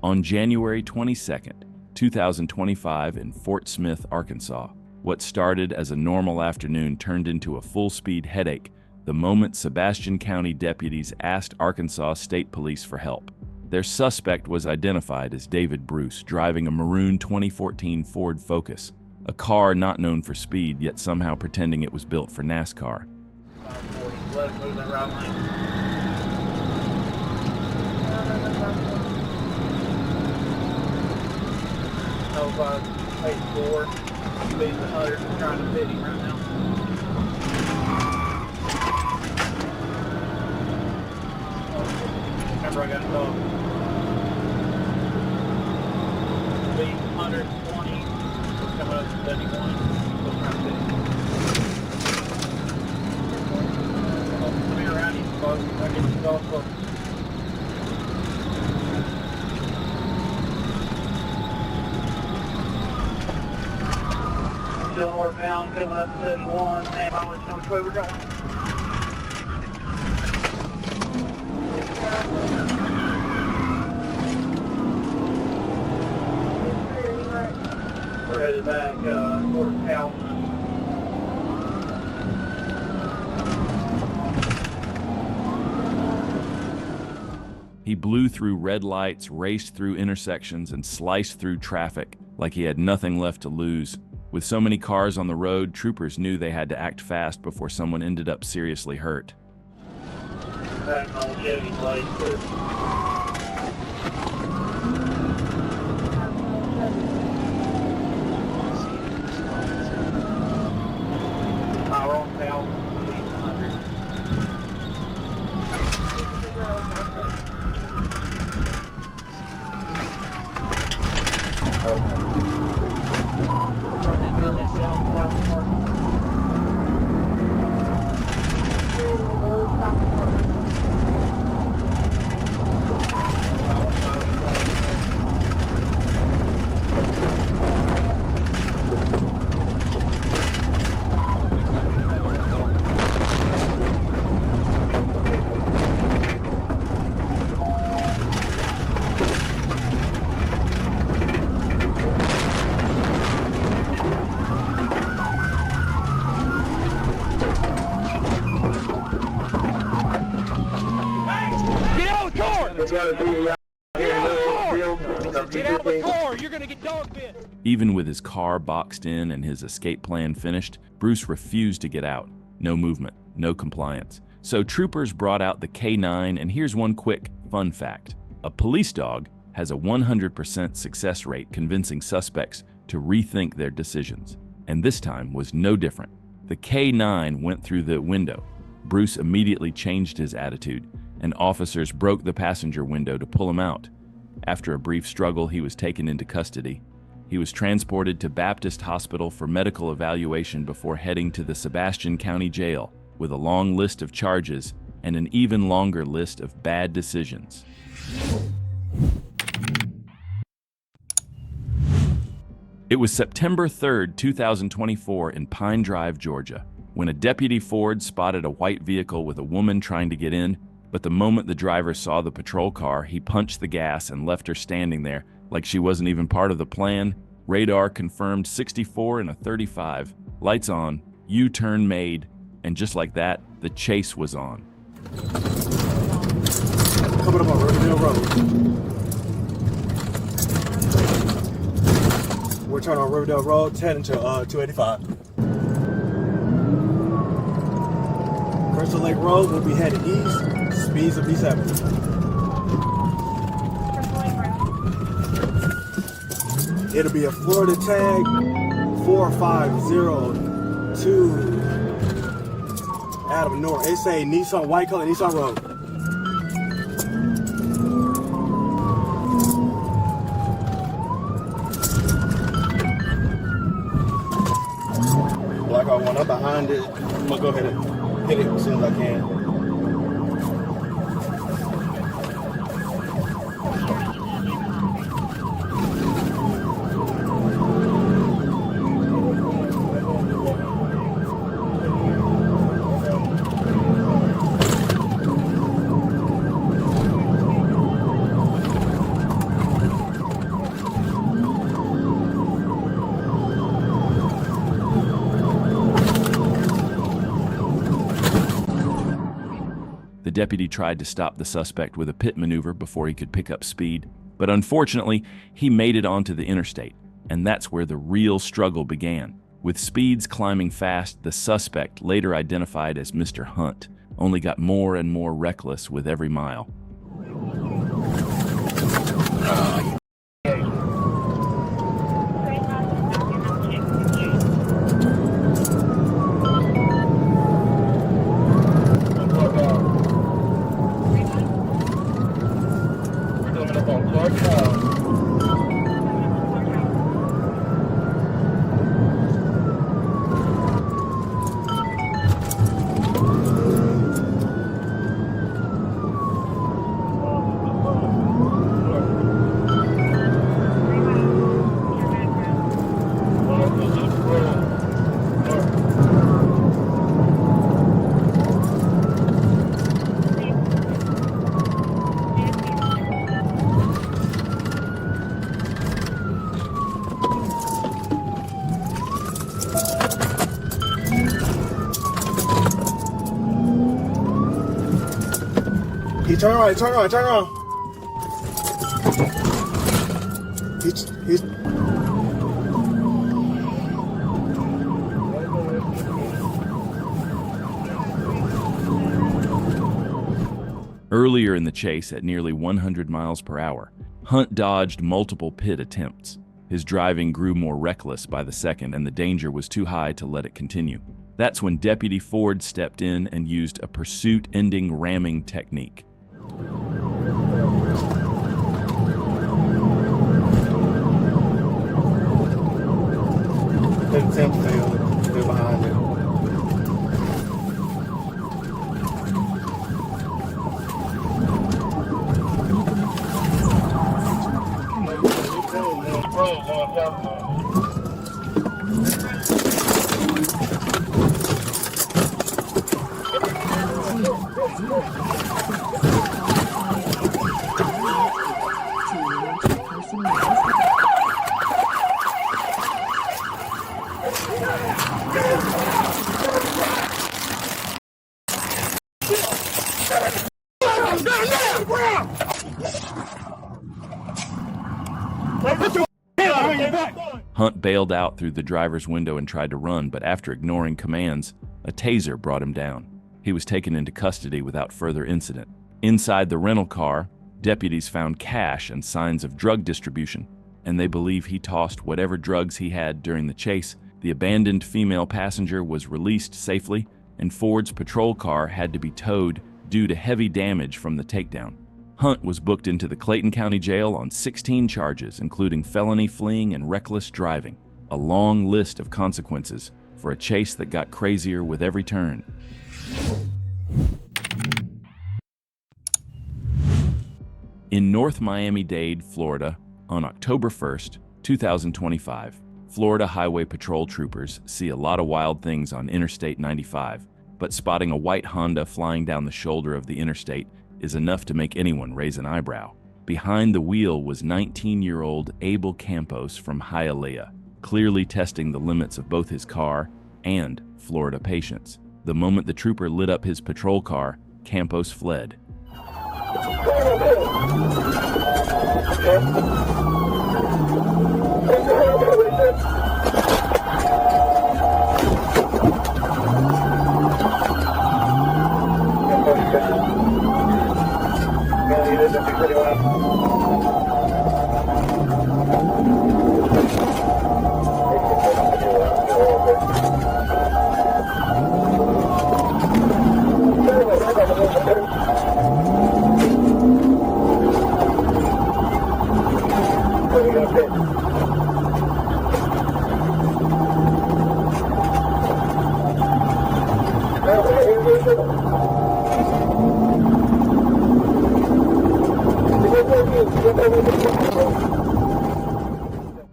On January 22nd, 2025 in Fort Smith, Arkansas, what started as a normal afternoon turned into a full-speed headache the moment Sebastian County deputies asked Arkansas State Police for help. Their suspect was identified as David Bruce, driving a maroon 2014 Ford Focus, a car not known for speed, yet somehow pretending it was built for NASCAR. 540, move that right lane. No, 84, speed's 100, I'm trying to fit him right now. Remember, I got a dog. Speed 120, we're coming up to 71, still trying to fit him. Come here around you, folks. I get the dog close. Still northbound, coming up to 71, and I'll let you know which way we're going. We're headed back towards Calvin. He blew through red lights, raced through intersections, and sliced through traffic like he had nothing left to lose. With so many cars on the road, troopers knew they had to act fast before someone ended up seriously hurt. Back on Chevy Blade, too. We're on Calvin, speed 100. Even with his car boxed in and his escape plan finished, Bruce refused to get out. No movement, no compliance. So troopers brought out the K9, and here's one quick fun fact. A police dog has a 100% success rate convincing suspects to rethink their decisions. And this time was no different. The K9 went through the window. Bruce immediately changed his attitude, and officers broke the passenger window to pull him out. After a brief struggle, he was taken into custody. He was transported to Baptist Hospital for medical evaluation before heading to the Sebastian County Jail with a long list of charges and an even longer list of bad decisions. It was September 3rd, 2024 in Pine Drive, Georgia, when a deputy Ford spotted a white vehicle with a woman trying to get in, but the moment the driver saw the patrol car, he punched the gas and left her standing there like she wasn't even part of the plan. Radar confirmed 64 and a 35. Lights on, U-turn made, and just like that, the chase was on. Coming up on Riverdale Road. We're turning on Riverdale Road, heading to 285. Crystal Lake Road will be headed east, speeds will be 70. It'll be a Florida tag 4502 Adam North. It say Nissan, white color, Nissan Road. Black R1 up behind it. I'm gonna go ahead and hit it as soon as I can. deputy tried to stop the suspect with a pit maneuver before he could pick up speed, but unfortunately, he made it onto the interstate, and that's where the real struggle began. With speeds climbing fast, the suspect, later identified as Mr. Hunt, only got more and more reckless with every mile. He turn around, turn around, turn around. He's Earlier in the chase, at nearly 100 miles per hour, Hunt dodged multiple pit attempts. His driving grew more reckless by the second, and the danger was too high to let it continue. That's when Deputy Ford stepped in and used a pursuit-ending ramming technique. Attempt failed. They're behind him. Hunt bailed out through the driver's window and tried to run, but after ignoring commands, a taser brought him down. He was taken into custody without further incident. Inside the rental car, deputies found cash and signs of drug distribution, and they believe he tossed whatever drugs he had during the chase. The abandoned female passenger was released safely, and Ford's patrol car had to be towed due to heavy damage from the takedown. Hunt was booked into the Clayton County Jail on 16 charges, including felony fleeing and reckless driving, a long list of consequences for a chase that got crazier with every turn. In North Miami-Dade, Florida, on October 1st, 2025, Florida Highway Patrol troopers see a lot of wild things on Interstate 95, but spotting a white Honda flying down the shoulder of the interstate is enough to make anyone raise an eyebrow. Behind the wheel was 19-year-old Abel Campos from Hialeah, clearly testing the limits of both his car and Florida patience. The moment the trooper lit up his patrol car, Campos fled.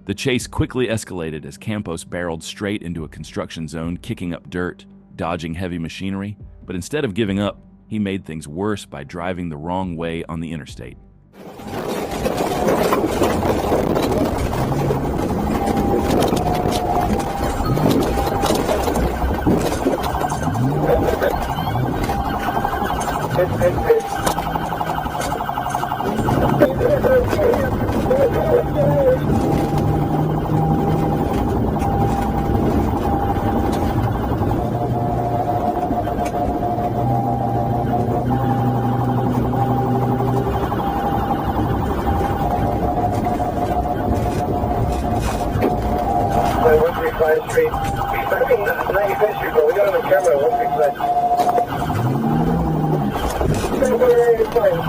The chase quickly escalated as Campos barreled straight into a construction zone, kicking up dirt, dodging heavy machinery. But instead of giving up, he made things worse by driving the wrong way on the interstate. 95th Street. Expecting 95th Street, but we got him on camera. Won't be fixed. Gonna put it in your place.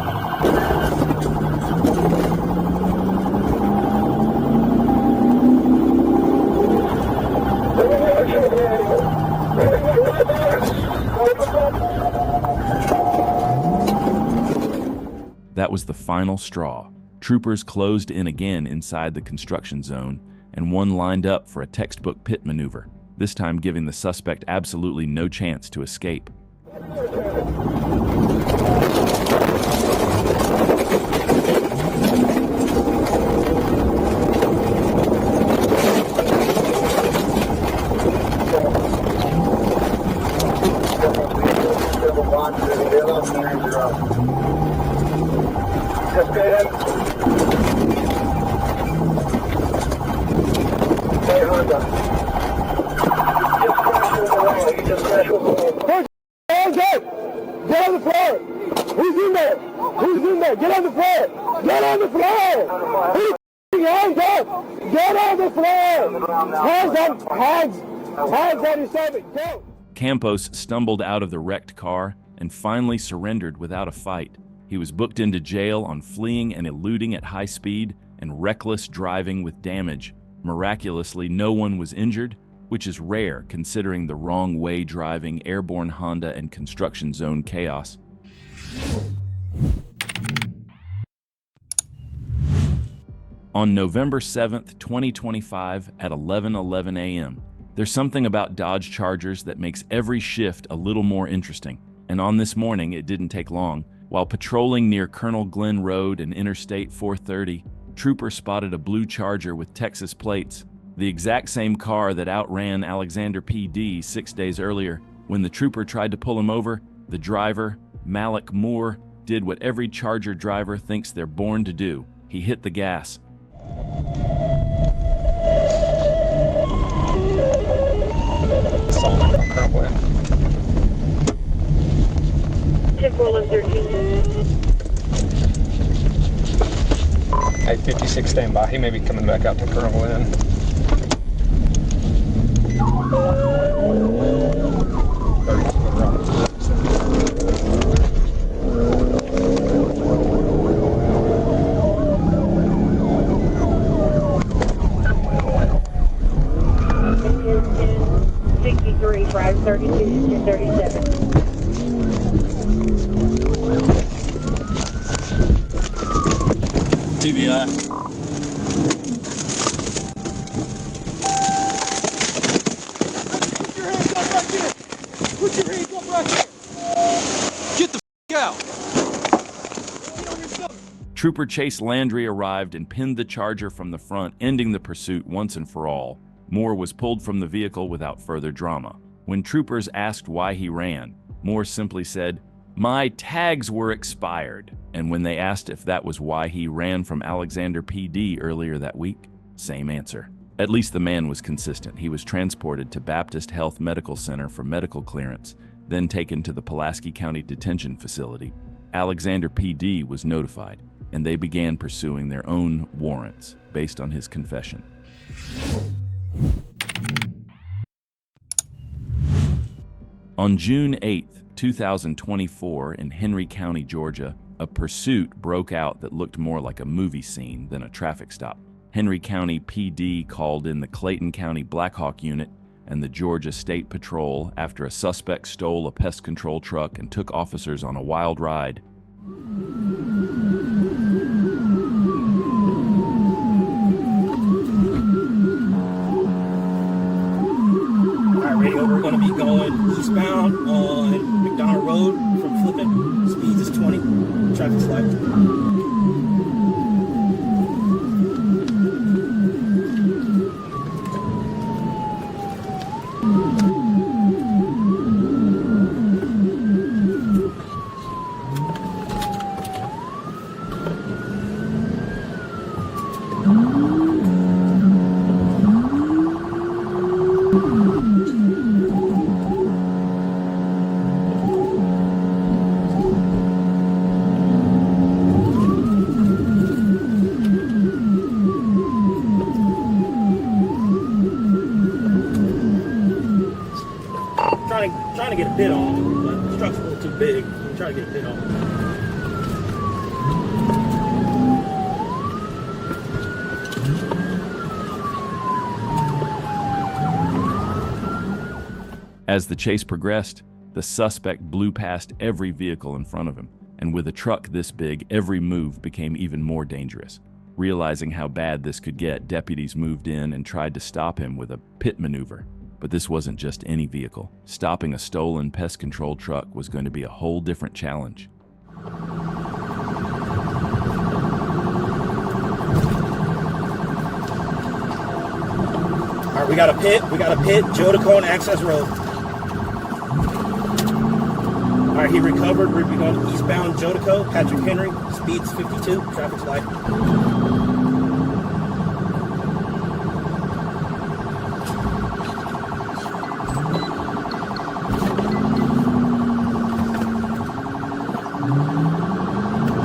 That was the final straw. Troopers closed in again inside the construction zone, and one lined up for a textbook pit maneuver, this time giving the suspect absolutely no chance to escape. Hands up! Get on the floor! Who's in there? Who's in there? Get on the floor! Get on the floor! Hands up! Get on the floor! Hands up! Hands on your stomach! Go! Campos stumbled out of the wrecked car and finally surrendered without a fight. He was booked into jail on fleeing and eluding at high speed and reckless driving with damage. Miraculously, no one was injured, which is rare considering the wrong-way driving, airborne Honda, and construction zone chaos. On November 7th, 2025 at 11:11 a.m., there's something about Dodge Chargers that makes every shift a little more interesting. And on this morning, it didn't take long. While patrolling near Colonel Glenn Road and Interstate 430, troopers spotted a blue Charger with Texas plates, the exact same car that outran Alexander PD 6 days earlier. When the trooper tried to pull him over, the driver, Malik Moore, did what every Charger driver thinks they're born to do. He hit the gas. Temporal of 13. Hey, 56 standby. He may be coming back out to Colonel Glenn. Drive 32 to 37. TBI. Put your hands up right there. Put your hands up right there. Get the f*** out. Get on yourself. Trooper Chase Landry arrived and pinned the Charger from the front, ending the pursuit once and for all. Moore was pulled from the vehicle without further drama. When troopers asked why he ran, Moore simply said, "My tags were expired." And when they asked if that was why he ran from Alexander PD earlier that week, same answer. At least the man was consistent. He was transported to Baptist Health Medical Center for medical clearance, then taken to the Pulaski County Detention Facility. Alexander PD was notified, and they began pursuing their own warrants based on his confession. On June 8, 2024, in Henry County, Georgia, a pursuit broke out that looked more like a movie scene than a traffic stop. Henry County PD called in the Clayton County Black Hawk Unit and the Georgia State Patrol after a suspect stole a pest control truck and took officers on a wild ride. Radio, we're going to be going eastbound on McDonald Road from Flippin. Speed is 20. Traffic's light. pit on, but the truck's a little too big. We try to get a pit on. As the chase progressed, the suspect blew past every vehicle in front of him, and with a truck this big, every move became even more dangerous. Realizing how bad this could get, deputies moved in and tried to stop him with a pit maneuver. But this wasn't just any vehicle. Stopping a stolen pest control truck was going to be a whole different challenge. All right, we got a pit, Jodico and Access Road. All right, he recovered. We're going eastbound Jodico, Patrick Henry, speeds 52, traffic's light.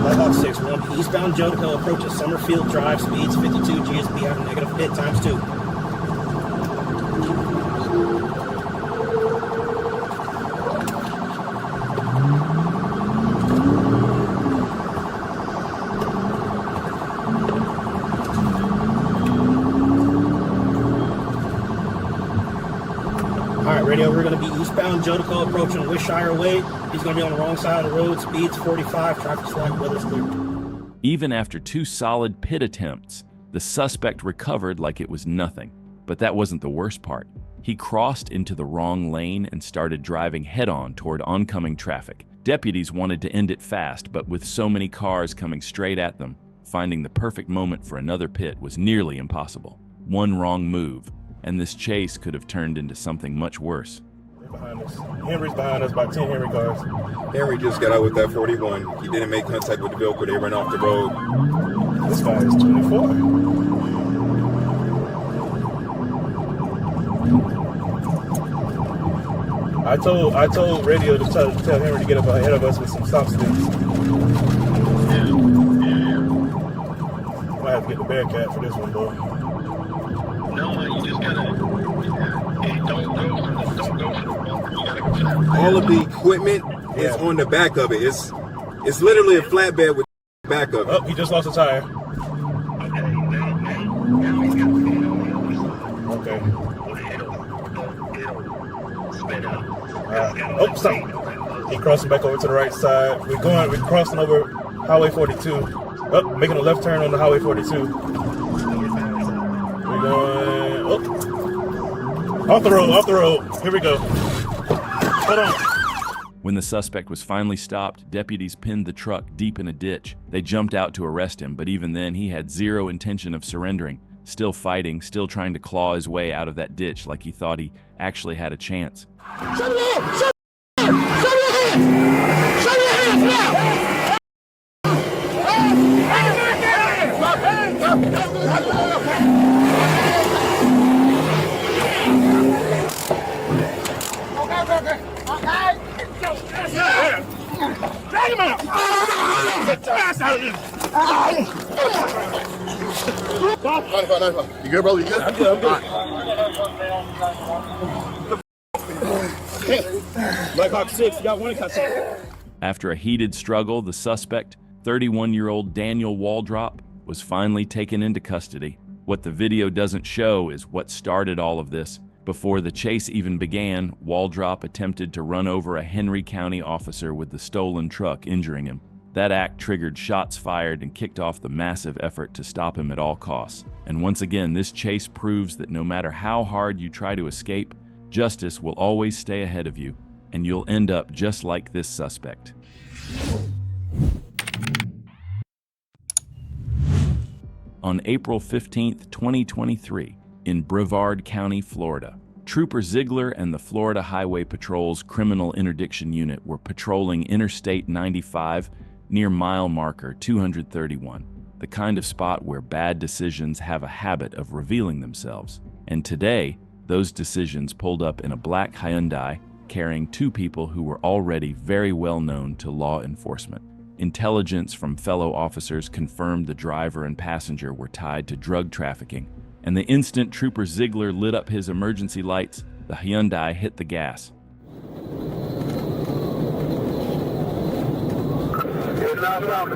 Blackhawk 6-1, eastbound Jodico approaches Summerfield Drive, speeds 52, GSP having negative pit ×2. Radio, we're going to be eastbound Jodico approaching Wishshire Way. He's going to be on the wrong side of the road, speeds 45, traffic's light, weather's clear. Even after 2 solid pit attempts, the suspect recovered like it was nothing. But that wasn't the worst part. He crossed into the wrong lane and started driving head-on toward oncoming traffic. Deputies wanted to end it fast, but with so many cars coming straight at them, finding the perfect moment for another pit was nearly impossible. One wrong move, and this chase could have turned into something much worse. Behind us. Henry's behind us, about 10 Henry cars. Henry just got out with that 41. He didn't make contact with the vehicle. They ran off the road. This guy is 24. I told Radio to tell Henry to get up ahead of us with some stop sticks. Might have to get the Bearcat for this one, though. No, you just gotta, don't go for the bumper. You gotta go for that. All of the equipment is on the back of it. It's literally a flatbed with the back of it. Oh, he just lost a tire. Okay, now he's got to stand on the other side. Okay. It'll spin out. Oh, stop. He crossing back over to the right side. We're crossing over Highway 42. Oh, making a left turn on the Highway 42. Going off the road. Here we go. Hold on. When the suspect was finally stopped, deputies pinned the truck deep in a ditch. They jumped out to arrest him, but even then he had zero intention of surrendering. Still fighting, still trying to claw his way out of that ditch like he thought he actually had a chance. Show your hands now! Drag him out! Get your ass out of here! 95. You good, brother? You good? I'm good. Blackhawk 6, you got one custody. After a heated struggle, the suspect, 31-year-old Daniel Waldrop, was finally taken into custody. What the video doesn't show is what started all of this. Before the chase even began, Waldrop attempted to run over a Henry County officer with the stolen truck, injuring him. That act triggered shots fired and kicked off the massive effort to stop him at all costs. And once again, this chase proves that no matter how hard you try to escape, justice will always stay ahead of you, and you'll end up just like this suspect. On April 15, 2023, in Brevard County, Florida, Trooper Ziegler and the Florida Highway Patrol's Criminal Interdiction Unit were patrolling Interstate 95 near mile marker 231, the kind of spot where bad decisions have a habit of revealing themselves. And today, those decisions pulled up in a black Hyundai carrying 2 people who were already very well known to law enforcement. Intelligence from fellow officers confirmed the driver and passenger were tied to drug trafficking, and the instant Trooper Ziegler lit up his emergency lights, the Hyundai hit the gas. Coming out.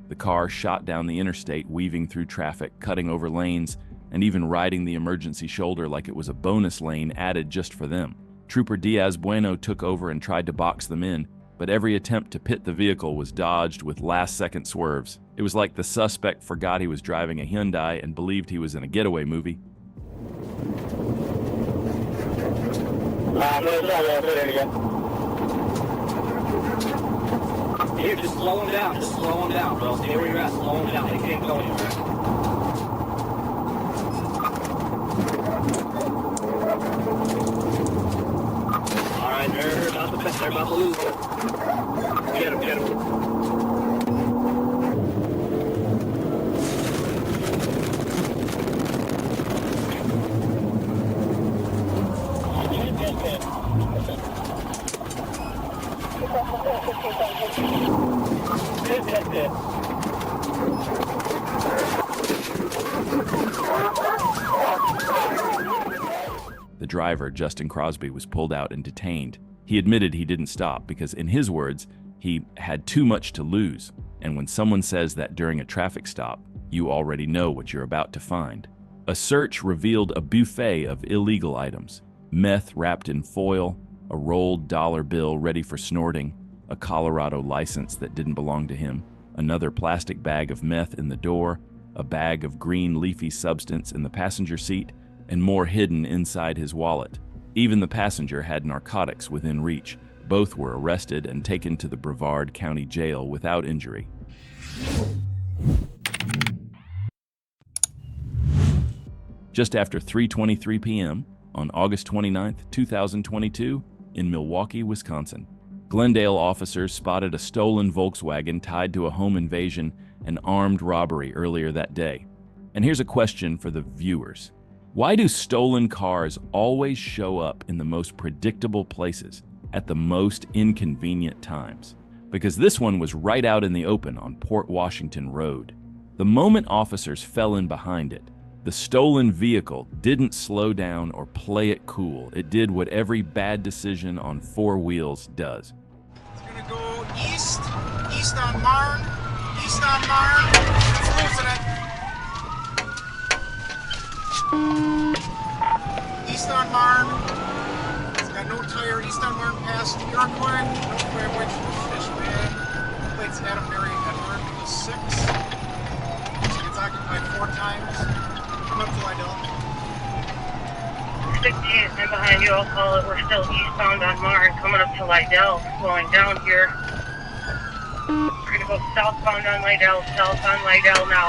The car shot down the interstate, weaving through traffic, cutting over lanes, and even riding the emergency shoulder like it was a bonus lane added just for them. Trooper Diaz Bueno took over and tried to box them in, but every attempt to pit the vehicle was dodged with last-second swerves. It was like the suspect forgot he was driving a Hyundai and believed he was in a getaway movie. Here, just slow him down. Just slow him down, bro. Stay where you're at. Slow him down. They can't go anywhere. All right, they're about to lose. Get him, get him. The driver, Justin Crosby, was pulled out and detained. He admitted he didn't stop because, in his words, he had too much to lose. And when someone says that during a traffic stop, you already know what you're about to find. A search revealed a buffet of illegal items: meth wrapped in foil, a rolled dollar bill ready for snorting, a Colorado license that didn't belong to him, another plastic bag of meth in the door, a bag of green leafy substance in the passenger seat, and more hidden inside his wallet. Even the passenger had narcotics within reach. Both were arrested and taken to the Brevard County Jail without injury. Just after 3:23 p.m. on August 29, 2022, in Milwaukee, Wisconsin, Glendale officers spotted a stolen Volkswagen tied to a home invasion and armed robbery earlier that day. And here's a question for the viewers. Why do stolen cars always show up in the most predictable places at the most inconvenient times? Because this one was right out in the open on Port Washington Road. The moment officers fell in behind it, the stolen vehicle didn't slow down or play it cool. It did what every bad decision on four wheels does. It's gonna go east on Marne, it's losing it. East on Marne, it's got no tire, east on Marne past Iroquois, which fish man, plates Adam Mary Edward, the 6. So it's occupied 4 times. Come up to Lidell. 68 and behind you, I'll call it. We're still eastbound on Marne, coming up to Lidell, slowing down here. We're gonna go southbound on Lidell, south on Lidell now.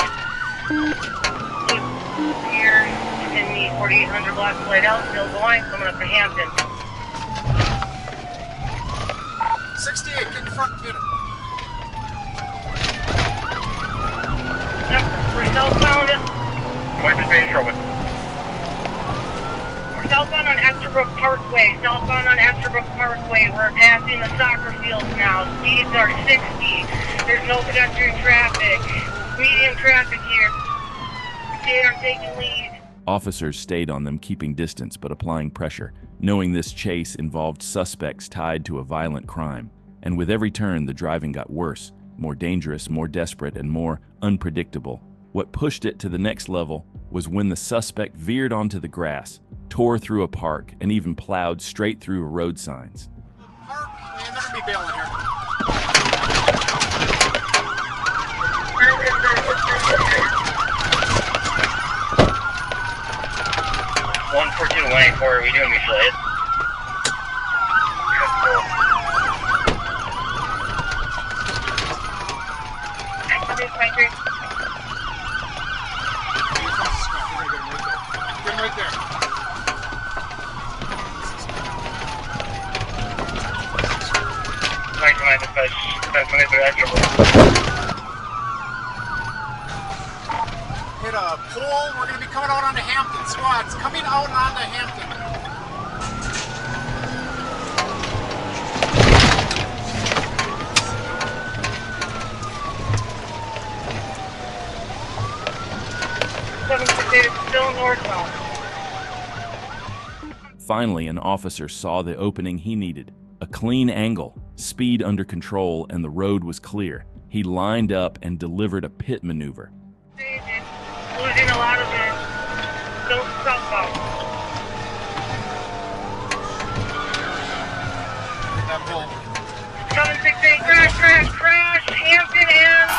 Here in the 4800 block of Lidell, still going, coming up to Hampton. 68, get in front, get him. Yep, we're southbound. What's the base trouble? We're southbound on Esterbrook Parkway. Southbound on Esterbrook Parkway. We're passing the soccer fields now. Speeds are 60. There's no pedestrian traffic. Medium traffic here. They are taking lead. Officers stayed on them, keeping distance but applying pressure, knowing this chase involved suspects tied to a violent crime. And with every turn, the driving got worse, more dangerous, more desperate, and more unpredictable. What pushed it to the next level was when the suspect veered onto the grass, tore through a park, and even plowed straight through road signs. Park, man, they're gonna be bailing here. 142 184, are we doing mutual aid? Get him right there. Hit a pole. We're going to be coming out onto Hampton. Squads coming out onto Hampton. Still northbound. Finally, an officer saw the opening he needed. A clean angle, speed under control, and the road was clear. He lined up and delivered a pit maneuver. Losing a lot of it. Don't southbound. That pole. 768, crash, Hampton and...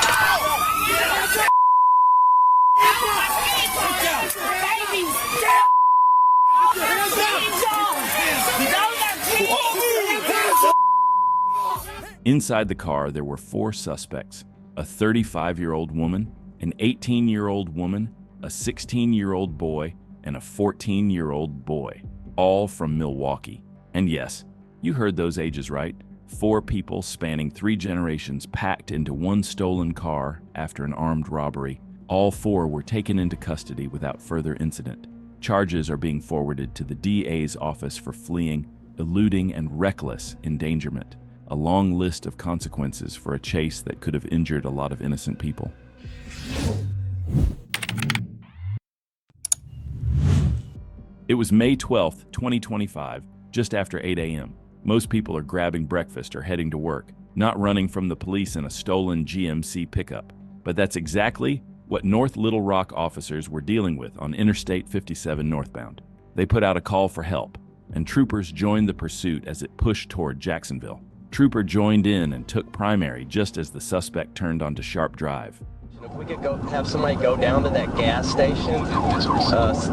Inside the car, there were 4 suspects: a 35-year-old woman, an 18-year-old woman, a 16-year-old boy, and a 14-year-old boy, all from Milwaukee. And yes, you heard those ages right. 4 people spanning 3 generations packed into one stolen car after an armed robbery. All 4 were taken into custody without further incident. Charges are being forwarded to the DA's office for fleeing, eluding, and reckless endangerment. A long list of consequences for a chase that could have injured a lot of innocent people. It was May 12th, 2025, just after 8 a.m. Most people are grabbing breakfast or heading to work, not running from the police in a stolen GMC pickup. But that's exactly what North Little Rock officers were dealing with on Interstate 57 northbound. They put out a call for help, and troopers joined the pursuit as it pushed toward Jacksonville. Trooper joined in and took primary just as the suspect turned onto Sharp Drive. If we could go have somebody go down to that gas station.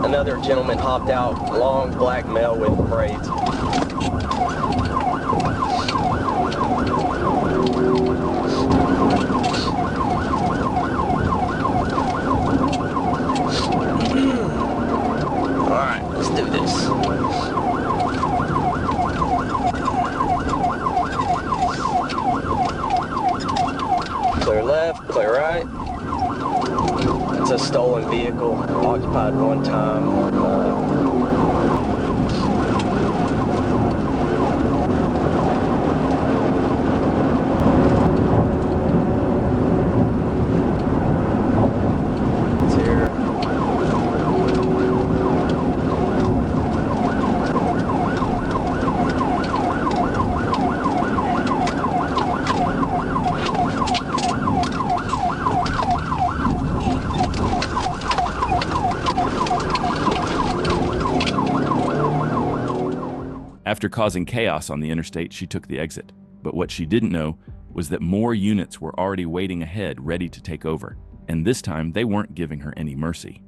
Another gentleman hopped out, long black male with braids. All right, let's do this. Clear left, clear right. It's a stolen vehicle, occupied one time. It's here. After causing chaos on the interstate, she took the exit. But what she didn't know was that more units were already waiting ahead, ready to take over. And this time, they weren't giving her any mercy.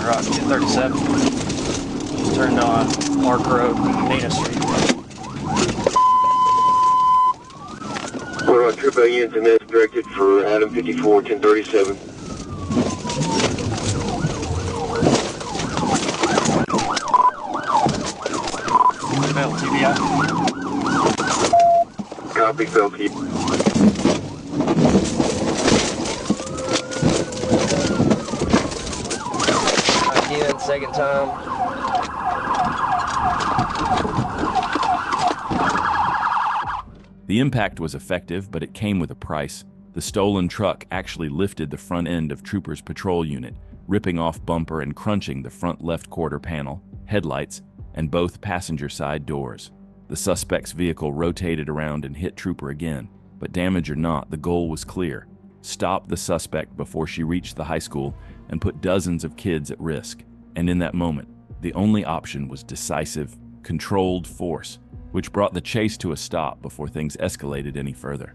Rock 237. Just turned on Park Road, Dana Street. We're on Trip units and that's directed for Adam 54, 1037. Bell TBI. Copy, Bell TBI. Again, second time. The impact was effective, but it came with a price. The stolen truck actually lifted the front end of Trooper's patrol unit, ripping off bumper and crunching the front left quarter panel, headlights, and both passenger side doors. The suspect's vehicle rotated around and hit Trooper again, but damage or not, the goal was clear. stop the suspect before she reached the high school and put dozens of kids at risk. And in that moment, the only option was decisive, controlled force, which brought the chase to a stop before things escalated any further.